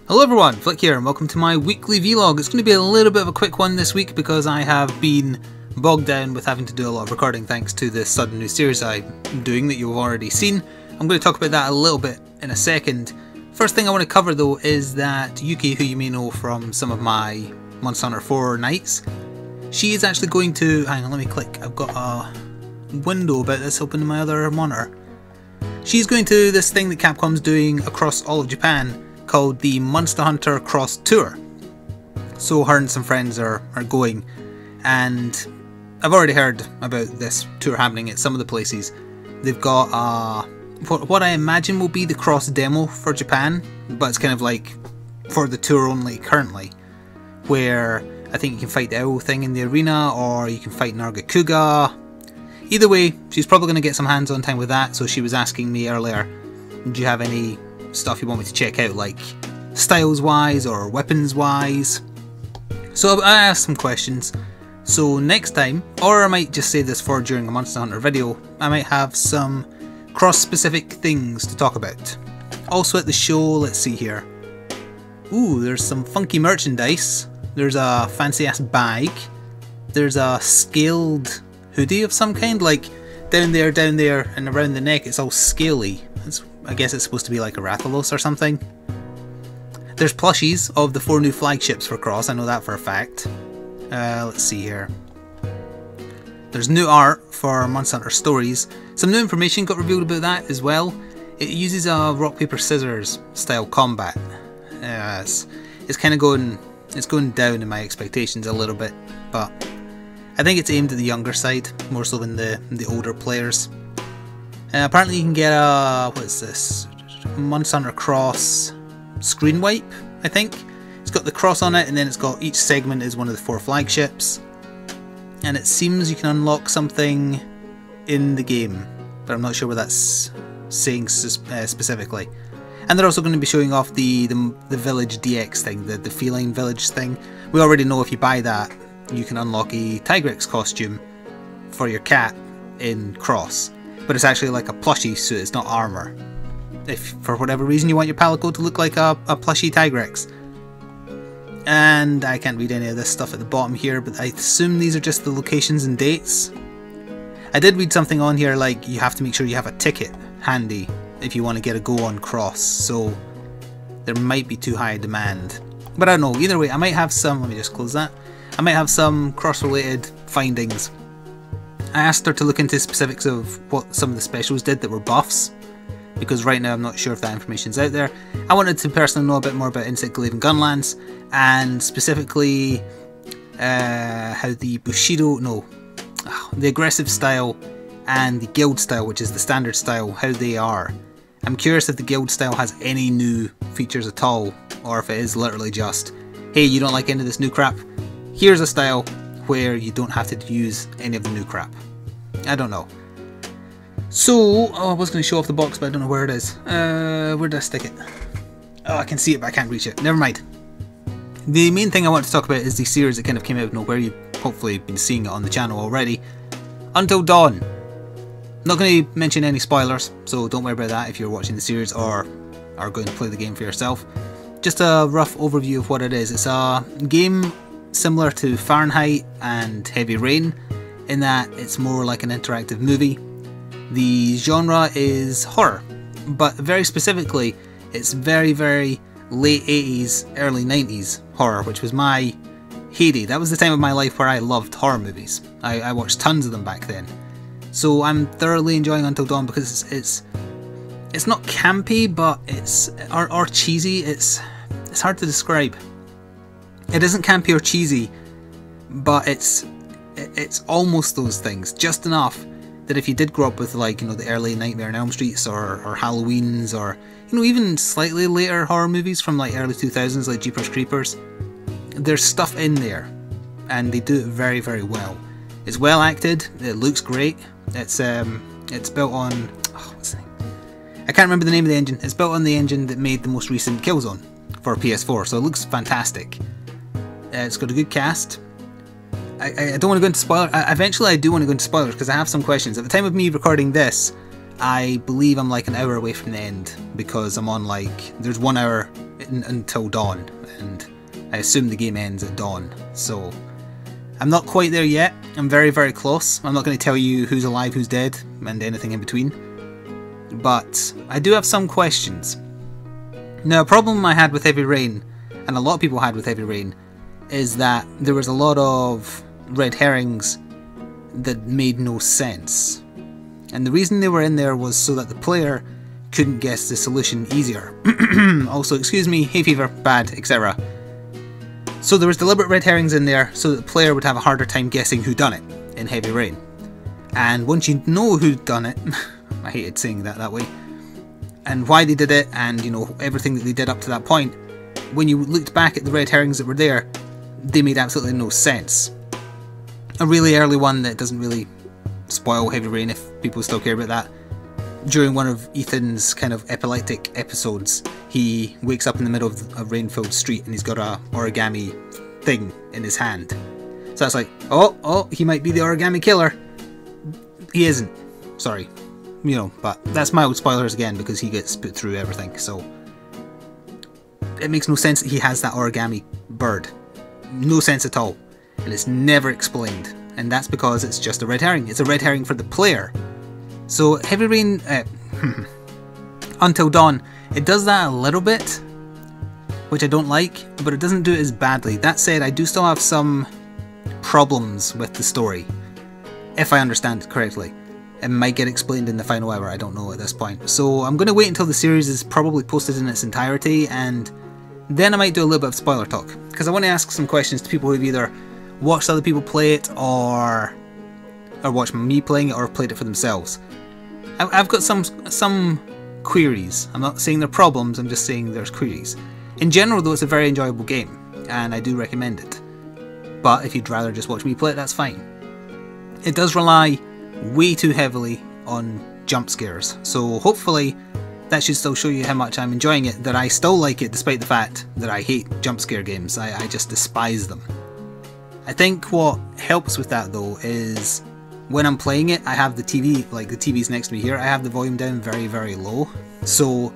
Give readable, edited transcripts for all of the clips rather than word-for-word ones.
Hello everyone, Flik here and welcome to my weekly vlog. It's going to be a little bit of a quick one this week because I have been bogged down with having to do a lot of recording thanks to the sudden new series I'm doing that you've already seen. I'm going to talk about that a little bit in a second. First thing I want to cover though is that Yuki, who you may know from some of my Monster Hunter 4 nights, she is actually going to... hang on, let me click. I've got a window about this open in my other monitor. She's going to this thing that Capcom's doing across all of Japan called the Monster Hunter Cross Tour. So her and some friends are going, and I've already heard about this tour happening at some of the places. They've got what I imagine will be the cross demo for Japan, but it's kind of like for the tour only currently, where I think you can fight the owl thing in the arena or you can fight Nargacuga. Either way, she's probably going to get some hands-on time with that, so she was asking me earlier, do you have any stuff you want me to check out, like styles wise or weapons wise? So I asked some questions. So next time, or I might just say this for during a Monster Hunter video, I might have some cross specific things to talk about. Also at the show, let's see here. Ooh, there's some funky merchandise. There's a fancy ass bag. There's a scaled hoodie of some kind, like down there and around the neck it's all scaly. I guess it's supposed to be like a Rathalos or something. There's plushies of the 4 new flagships for Cross, I know that for a fact. Let's see here. There's new art for Monster Hunter Stories. Some new information got revealed about that as well. It uses a rock paper scissors style combat. It's kind of going down in my expectations a little bit, but I think it's aimed at the younger side more so than the older players. Apparently you can get a, what is this, Monster Hunter Cross screen wipe, I think. It's got the cross on it and then it's got each segment is one of the 4 flagships. And it seems you can unlock something in the game, but I'm not sure what that's saying specifically. And they're also going to be showing off the Village DX thing, the Feline Village thing. We already know if you buy that, you can unlock a Tigrex costume for your cat in Cross. But it's actually like a plushie suit, it's not armour. If for whatever reason you want your Palico to look like a plushie Tigrex. And I can't read any of this stuff at the bottom here, but I assume these are just the locations and dates. I did read something on here like you have to make sure you have a ticket handy if you want to get a go on Cross, so there might be too high demand. But I don't know, either way I might have some, let me just close that, I might have some Cross related findings. I asked her to look into specifics of what some of the specials did that were buffs, because right now I'm not sure if that information's out there. I wanted to personally know a bit more about Insect Glaive and Gunlance, and specifically how the Bushido, the aggressive style and the guild style, which is the standard style, how they are. I'm curious if the guild style has any new features at all, or if it is literally just, hey, you don't like any of this new crap? Here's a style where you don't have to use any of the new crap. I don't know. So, I was going to show off the box, but I don't know where it is. Where did I stick it? Oh, I can see it, but I can't reach it. Never mind. The main thing I want to talk about is the series that kind of came out of nowhere. You've hopefully been seeing it on the channel already. Until Dawn. Not going to mention any spoilers, so don't worry about that if you're watching the series or are going to play the game for yourself. Just a rough overview of what it is. It's a game similar to Fahrenheit and Heavy Rain, in that it's more like an interactive movie. The genre is horror, but very specifically it's very late 80s, early 90s horror, which was my heyday. That was the time of my life where I loved horror movies. I watched tons of them back then. So I'm thoroughly enjoying Until Dawn because it's not campy, but it's or cheesy. It's hard to describe. It isn't campy or cheesy, but it's almost those things, just enough that if you did grow up with, like, you know, the early Nightmare on Elm Streets or Halloweens, or, you know, even slightly later horror movies from like early 2000s like Jeepers Creepers, there's stuff in there and they do it very well. It's well acted, it looks great. It's built on, what's the name? I can't remember the name of the engine. It's built on the engine that made the most recent Killzone for PS4, so it looks fantastic. It's got a good cast. I don't want to go into spoilers. Eventually I do want to go into spoilers because I have some questions. At the time of me recording this, I believe I'm like an hour away from the end because I'm on, like, there's 1 hour until dawn, and I assume the game ends at dawn, so I'm not quite there yet. I'm very, very close. I'm not going to tell you who's alive, who's dead, and anything in between, but I do have some questions. Now, a problem I had with Heavy Rain, and a lot of people had with Heavy Rain, is that there was a lot of red herrings that made no sense. And the reason they were in there was so that the player couldn't guess the solution easier. Also, excuse me, hay fever, bad, etc. So there was deliberate red herrings in there so that the player would have a harder time guessing who done it in Heavy Rain. And once you know who'd done it, I hated saying that way, and why they did it, and you know, everything that they did up to that point, when you looked back at the red herrings that were there, they made absolutely no sense. A really early one that doesn't really spoil Heavy Rain if people still care about that. During one of Ethan's kind of epileptic episodes, he wakes up in the middle of a rain-filled street and he's got a origami thing in his hand. So that's like, oh, he might be the origami killer. He isn't. Sorry. You know, but that's mild spoilers again because he gets put through everything, so it makes no sense that he has that origami bird. No sense at all. And it's never explained. And that's because it's just a red herring. It's a red herring for the player. So Heavy Rain, Until Dawn, it does that a little bit, which I don't like, but it doesn't do it as badly. That said, I do still have some problems with the story, if I understand it correctly. It might get explained in the final hour, I don't know at this point. So I'm going to wait until the series is probably posted in its entirety, and then I might do a little bit of spoiler talk, because I want to ask some questions to people who've either watched other people play it, or watched me playing it, or played it for themselves. I've got some queries. I'm not saying they're problems, I'm just saying there's queries. In general though, it's a very enjoyable game, and I do recommend it. But if you'd rather just watch me play it, that's fine. It does rely way too heavily on jump scares, so hopefully that should still show you how much I'm enjoying it, that I still like it despite the fact that I hate jump scare games. I just despise them. I think what helps with that though is when I'm playing it, I have the TV, like the TV's next to me here, I have the volume down very, very low. So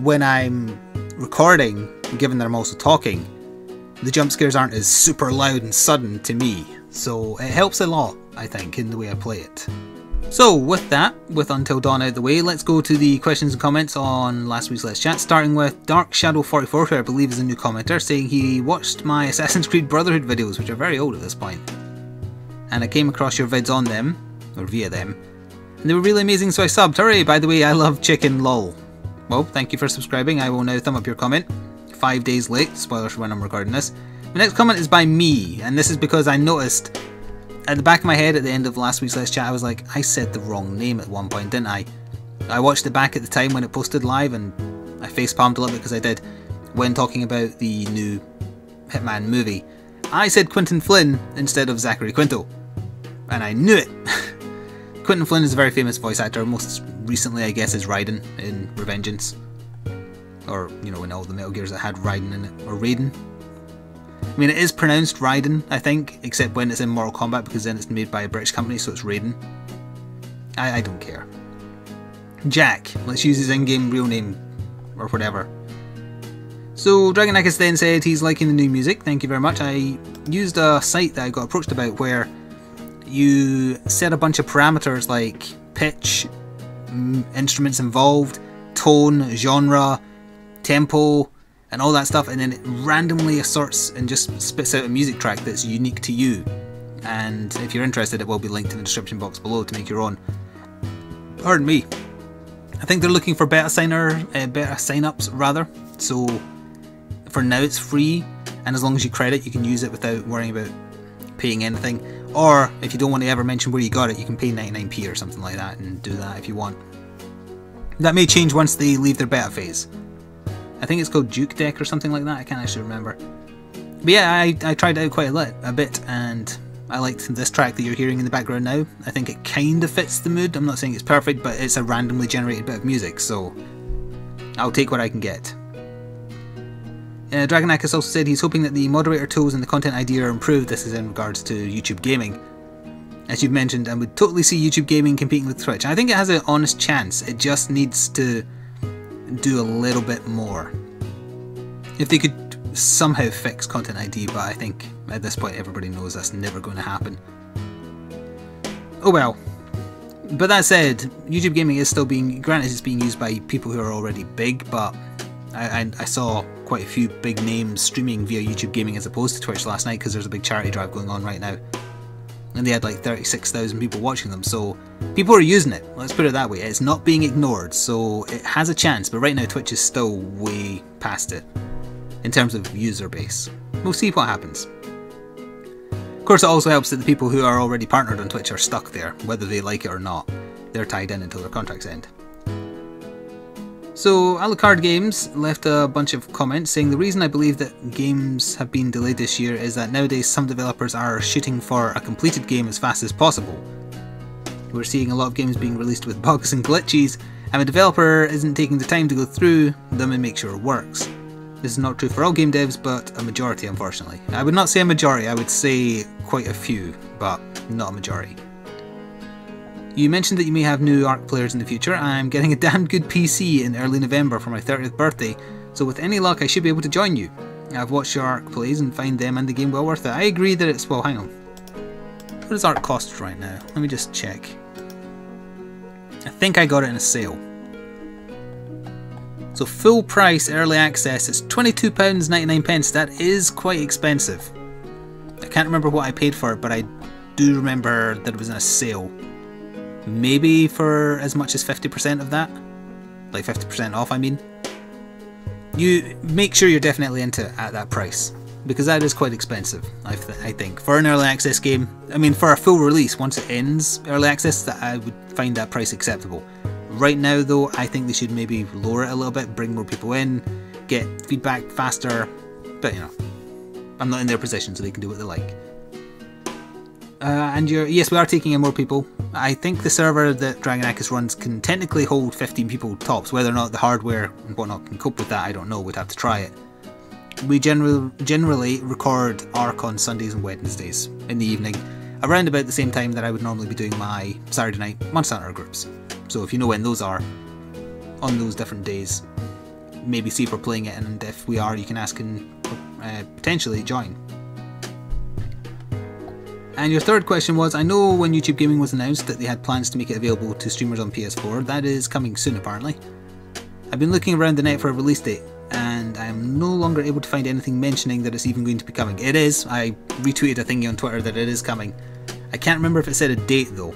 when I'm recording, given that I'm also talking, the jump scares aren't as super loud and sudden to me. So it helps a lot, I think, in the way I play it. So with that, with Until Dawn out of the way, let's go to the questions and comments on last week's Let's Chat, starting with Dark Shadow 44, who I believe is a new commenter, saying he watched my Assassin's Creed Brotherhood videos, which are very old at this point, and I came across your vids on them, or via them, and they were really amazing, so I subbed. Hooray! By the way, I love chicken, lol. Well, thank you for subscribing. I will now thumb up your comment. 5 days late, spoilers for when I'm recording this. The next comment is by me, and this is because I noticed at the back of my head at the end of last week's Let's Chat, I was like, I said the wrong name at one point, didn't I? I watched it back at the time when it posted live, and I facepalmed a little bit because I did, when talking about the new Hitman movie. I said Quentin Flynn instead of Zachary Quinto, and I knew it! Quentin Flynn is a very famous voice actor, most recently I guess is Raiden in Revengeance. Or, you know, in all the Metal Gears that had Raiden in it, or Raiden. I mean, it is pronounced Raiden, I think, except when it's in Mortal Kombat, because then it's made by a British company, so it's Raiden. I don't care. Jack, let's use his in-game real name, or whatever. So, Dragonakis then said he's liking the new music, thank you very much. I used a site that I got approached about where you set a bunch of parameters like pitch, instruments involved, tone, genre, tempo, and all that stuff, and then it randomly assorts and just spits out a music track that's unique to you. And if you're interested, it will be linked in the description box below to make your own. Pardon me. I think they're looking for beta sign-ups rather. So for now it's free, and as long as you credit, you can use it without worrying about paying anything. Or if you don't want to ever mention where you got it, you can pay 99p or something like that and do that if you want. That may change once they leave their beta phase. I think it's called Duke Deck or something like that, I can't actually remember. But yeah, I tried it out quite a bit, and I liked this track that you're hearing in the background now. I think it kind of fits the mood. I'm not saying it's perfect, but it's a randomly generated bit of music, so I'll take what I can get. Dragonakis also said he's hoping that the moderator tools and the content idea are improved. This is in regards to YouTube gaming, as you've mentioned, and would totally see YouTube gaming competing with Twitch. I think it has an honest chance. It just needs to do a little bit more. If they could somehow fix Content ID, but I think at this point everybody knows that's never going to happen. Oh well. But that said, YouTube gaming is still being, granted it's being used by people who are already big, but I saw quite a few big names streaming via YouTube gaming as opposed to Twitch last night, because there's a big charity drive going on right now. And they had like 36,000 people watching them, so people are using it, let's put it that way. It's not being ignored, so it has a chance, but right now Twitch is still way past it in terms of user base. We'll see what happens. Of course, it also helps that the people who are already partnered on Twitch are stuck there, whether they like it or not. They're tied in until their contracts end. So, Alucard Games left a bunch of comments saying the reason I believe that games have been delayed this year is that nowadays some developers are shooting for a completed game as fast as possible. We're seeing a lot of games being released with bugs and glitches, and a developer isn't taking the time to go through them and make sure it works. This is not true for all game devs, but a majority, unfortunately. I would not say a majority, I would say quite a few, but not a majority. You mentioned that you may have new ARC players in the future. I'm getting a damn good PC in early November for my 30th birthday, so with any luck I should be able to join you. I've watched your ARC plays and find them and the game well worth it. I agree that it's, well, hang on. What does ARC cost right now? Let me just check. I think I got it in a sale. So full price early access, it's £22.99. That is quite expensive. I can't remember what I paid for it, but I do remember that it was in a sale. Maybe for as much as 50% of that? Like 50% off, I mean. You make sure you're definitely into it at that price, because that is quite expensive, I think. For an early access game, I mean for a full release, once it ends early access, that I would find that price acceptable. Right now though, I think they should maybe lower it a little bit, bring more people in, get feedback faster, but you know, I'm not in their position so they can do what they like. Yes, we are taking in more people. I think the server that Dragonakis runs can technically hold 15 people tops. Whether or not the hardware and whatnot can cope with that, I don't know. We'd have to try it. We generally record ARC on Sundays and Wednesdays in the evening, around about the same time that I would normally be doing my Saturday night Monster Hunter groups. So if you know when those are, on those different days, maybe see if we're playing it, and if we are, you can ask and potentially join. And your third question was, I know when YouTube Gaming was announced that they had plans to make it available to streamers on PS4. That is coming soon apparently. I've been looking around the net for a release date, and I am no longer able to find anything mentioning that it's even going to be coming. It is. I retweeted a thingy on Twitter that it is coming. I can't remember if it said a date though.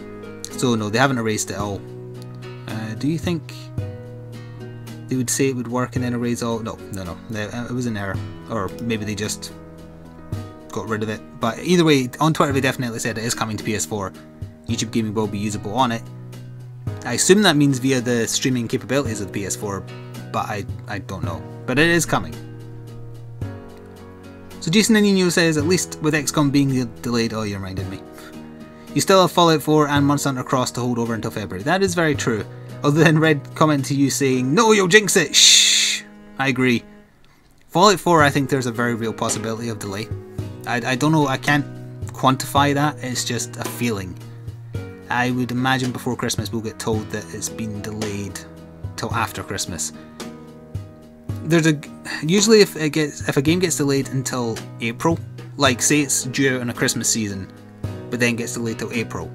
So no, they haven't erased it all. Do you think they would say it would work and then erase all? No. It was an error. Or maybe they just got rid of it. But either way, on Twitter they definitely said it is coming to PS4. YouTube Gaming will be usable on it. I assume that means via the streaming capabilities of the PS4, but I don't know. But it is coming. So Jason Anino says, at least with XCOM being delayed, oh, you reminded me. You still have Fallout 4 and Monster Hunter Cross to hold over until February. That is very true. Other than Red comment to you saying, no, you'll jinx it, shh! I agree. Fallout 4, I think there's a very real possibility of delay. I don't know, I can't quantify that, it's just a feeling. I would imagine before Christmas we'll get told that it's been delayed till after Christmas. Usually if a game gets delayed until April, like say it's due out on a Christmas season, but then gets delayed till April.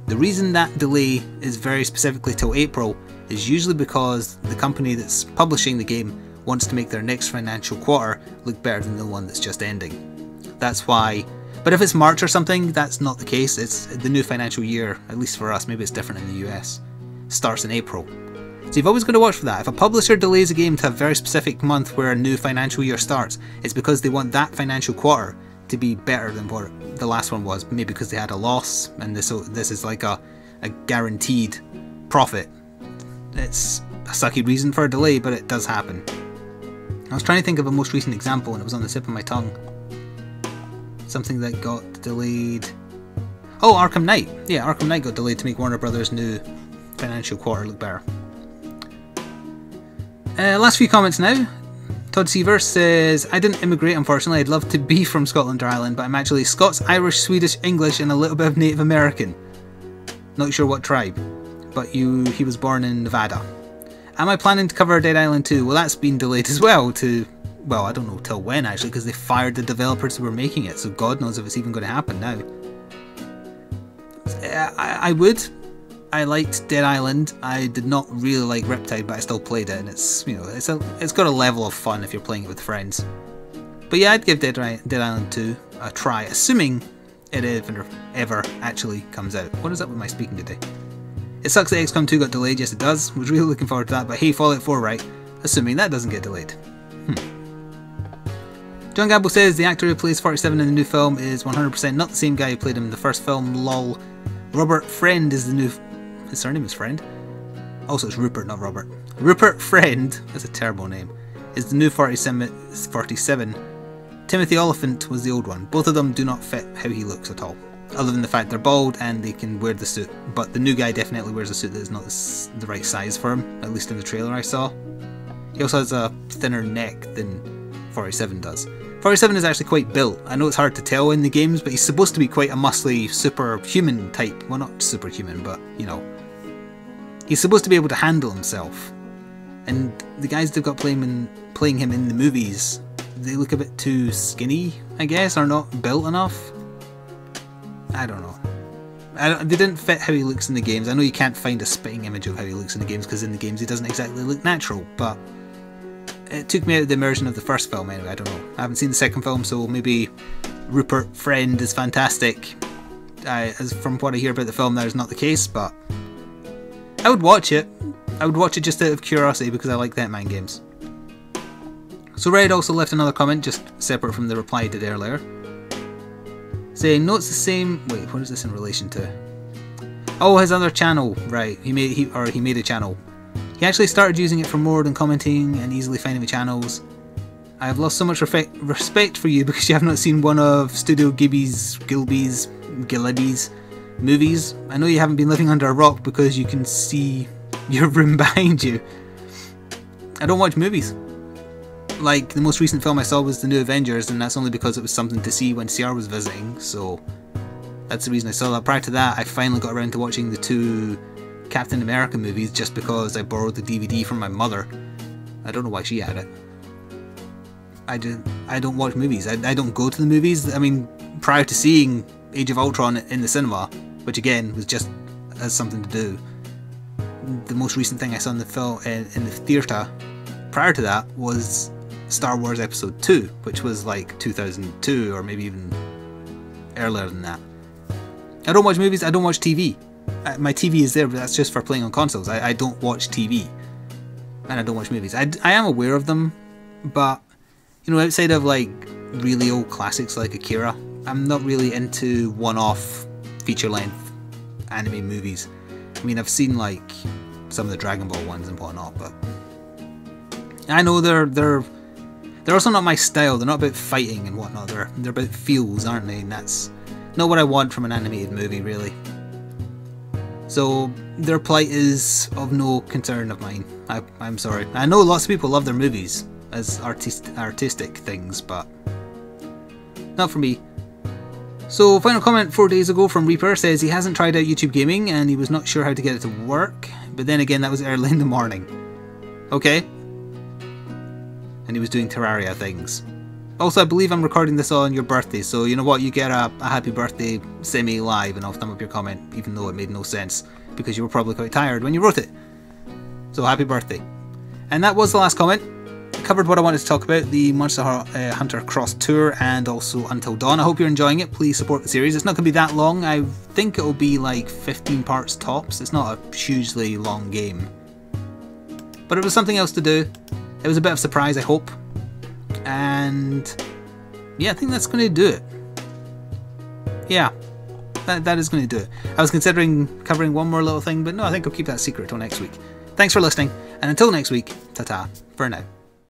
The reason that delay is very specifically till April is usually because the company that's publishing the game wants to make their next financial quarter look better than the one that's just ending. That's why. But if it's March or something, that's not the case. It's the new financial year, at least for us, maybe it's different in the US, starts in April. So you've always got to watch for that. If a publisher delays a game to a very specific month where a new financial year starts, it's because they want that financial quarter to be better than what the last one was. Maybe because they had a loss, and this is like a guaranteed profit. It's a sucky reason for a delay, but it does happen. I was trying to think of a most recent example, and it was on the tip of my tongue. Something that got delayed. Oh, Arkham Knight. Yeah, Arkham Knight got delayed to make Warner Brothers' new financial quarter look better. Last few comments now. Todd Seaver says, I didn't immigrate, unfortunately. I'd love to be from Scotland or Ireland, but I'm actually Scots, Irish, Swedish, English, and a little bit of Native American. Not sure what tribe, but he was born in Nevada. Am I planning to cover Dead Island 2? Well, that's been delayed as well to Well, I don't know till when actually, because they fired the developers who were making it, so God knows if it's even going to happen now. I would. I liked Dead Island. I did not really like Riptide, but I still played it, and it's, you know, it's got a level of fun if you're playing it with friends. But yeah, I'd give Dead Island 2 a try, assuming it ever actually comes out. What is up with my speaking today? It sucks that XCOM 2 got delayed. Yes, it does. Was really looking forward to that. But hey, Fallout 4, right? Assuming that doesn't get delayed. John Gamble says the actor who plays 47 in the new film is 100% not the same guy who played him in the first film. Lol. Robert Friend is the new... His surname is Friend? Also, it's Rupert, not Robert. Rupert Friend, that's a terrible name, is the new 47. Timothy Oliphant was the old one. Both of them do not fit how he looks at all, other than the fact they're bald and they can wear the suit. But the new guy definitely wears a suit that is not the right size for him, at least in the trailer I saw. He also has a thinner neck than 47 does. 47 is actually quite built. I know it's hard to tell in the games, but he's supposed to be quite a muscly superhuman type. Well, not superhuman, but, you know, he's supposed to be able to handle himself. And the guys they've got playing him in the movies, they look a bit too skinny, I guess, or not built enough. I don't know. They didn't fit how he looks in the games. I know you can't find a spitting image of how he looks in the games, because in the games he doesn't exactly look natural, but it took me out of the immersion of the first film anyway. I don't know. I haven't seen the second film, so maybe Rupert Friend is fantastic. As from what I hear about the film, that is not the case, but I would watch it. I would watch it just out of curiosity because I like the Hitman games. So Red also left another comment, just separate from the reply I did earlier, saying, no, it's the same... Wait, what is this in relation to? Oh, his other channel. Right, he made a channel. He actually started using it for more than commenting and easily finding the channels. I have lost so much respect for you because you have not seen one of Studio Gilby's movies. I know you haven't been living under a rock because you can see your room behind you. I don't watch movies. Like, the most recent film I saw was The New Avengers, and that's only because it was something to see when CR was visiting, so that's the reason I saw that. Prior to that, I finally got around to watching the 2 Captain America movies just because I borrowed the DVD from my mother. I don't know why she had it. I don't watch movies. I don't go to the movies. I mean, prior to seeing Age of Ultron in the cinema, which again was just as something to do, the most recent thing I saw in the film in the theatre prior to that was Star Wars Episode 2, which was like 2002 or maybe even earlier than that. I don't watch movies. I don't watch TV. My TV is there, but that's just for playing on consoles. I don't watch TV, and I don't watch movies. I am aware of them, but, you know, outside of like really old classics like Akira, I'm not really into one-off feature-length anime movies. I mean, I've seen like some of the Dragon Ball ones and whatnot, but I know they're also not my style. They're not about fighting and whatnot. They're about feels, aren't they? And that's not what I want from an animated movie, really. So their plight is of no concern of mine. I'm sorry. I know lots of people love their movies as artistic things, but not for me. So final comment 4 days ago from Reaper says he hasn't tried out YouTube Gaming and he was not sure how to get it to work, but then again that was early in the morning. Okay. And he was doing Terraria things. Also, I believe I'm recording this on your birthday, so you know what, you get a happy birthday semi-live and I'll thumb up your comment, even though it made no sense, because you were probably quite tired when you wrote it. So happy birthday. And that was the last comment. I covered what I wanted to talk about, the Monster Hunter Cross Tour and also Until Dawn. I hope you're enjoying it. Please support the series. It's not going to be that long. I think it'll be like 15 parts tops. It's not a hugely long game. But it was something else to do. It was a bit of a surprise, I hope. And yeah, I think that's going to do it. Yeah, that is going to do it. I was considering covering one more little thing, but no, I think I'll keep that secret till next week. Thanks for listening, and until next week, ta-ta for now.